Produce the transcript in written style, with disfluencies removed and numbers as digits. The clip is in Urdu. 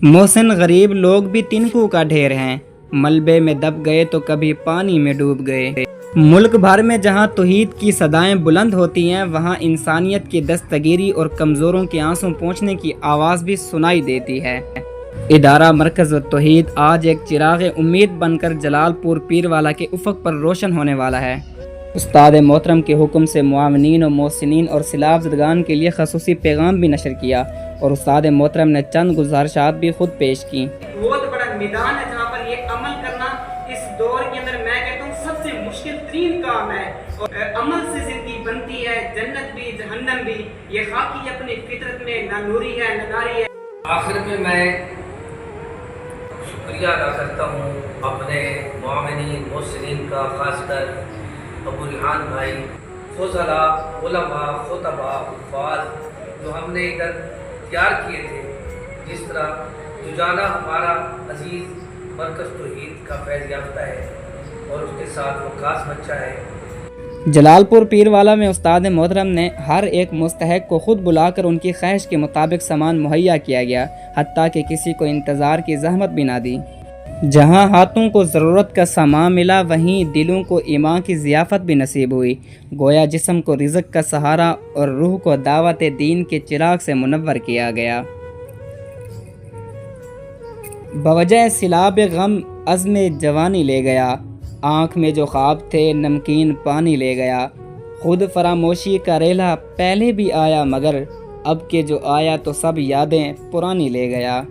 محسن غریب لوگ بھی تنکوں کا ڈھیر ہیں، ملبے میں دب گئے تو کبھی پانی میں ڈوب گئے۔ ملک بھر میں جہاں توحید کی صدائیں بلند ہوتی ہیں، وہاں انسانیت کی دستگیری اور کمزوروں کے آنسوں پہنچنے کی آواز بھی سنائی دیتی ہے۔ ادارہ مرکز توحید آج ایک چراغ امید بن کر جلال پور پیروالا کے افق پر روشن ہونے والا ہے۔ استاد محترم کے حکم سے معاونین و محسنین اور سیلاب زدگان کے لیے خصوصی پیغام بھی نشر کیا، اور استاد محترم نے چند گزارشات بھی خود پیش کی۔ بہت بڑا میدان ہے جہاں پر یہ عمل کرنا اس دور کے اندر میں کہتا ہوں سب سے مشکل ترین کام ہے، اور عمل سے زندگی بنتی ہے، جنت بھی جہنم بھی۔ یہ خاکی اپنی فطرت میں نہ نوری ہے نہ ناری ہے۔ آخر میں شکریہ ادا کرتا ہوں اپنے معاونین محسنین کا، خاص کر ابو ریحان بھائی، فضلاء، علماء، خطباء، حفاظ جو ہم نے ادھر تیار کیے تھے۔ جس طرح جوجانا ہمارا عزیز مرکز توحید کا فیض یافتہ ہے اور اس کے ساتھ وہ خاص بچہ ہے۔ جلال پور پیروالا میں استاد محترم نے ہر ایک مستحق کو خود بلا کر ان کی خواہش کے مطابق سامان مہیا کیا گیا، حتیٰ کہ کسی کو انتظار کی زحمت بھی نہ دی۔ جہاں ہاتھوں کو ضرورت کا سامان ملا، وہیں دلوں کو ایمان کی ضیافت بھی نصیب ہوئی۔ گویا جسم کو رزق کا سہارا اور روح کو دعوت دین کے چراغ سے منور کیا گیا۔ بوجہ سیلاب غم عزم جوانی لے گیا، آنکھ میں جو خواب تھے نمکین پانی لے گیا۔ خود فراموشی کا ریلا پہلے بھی آیا، مگر اب کے جو آیا تو سب یادیں پرانی لے گیا۔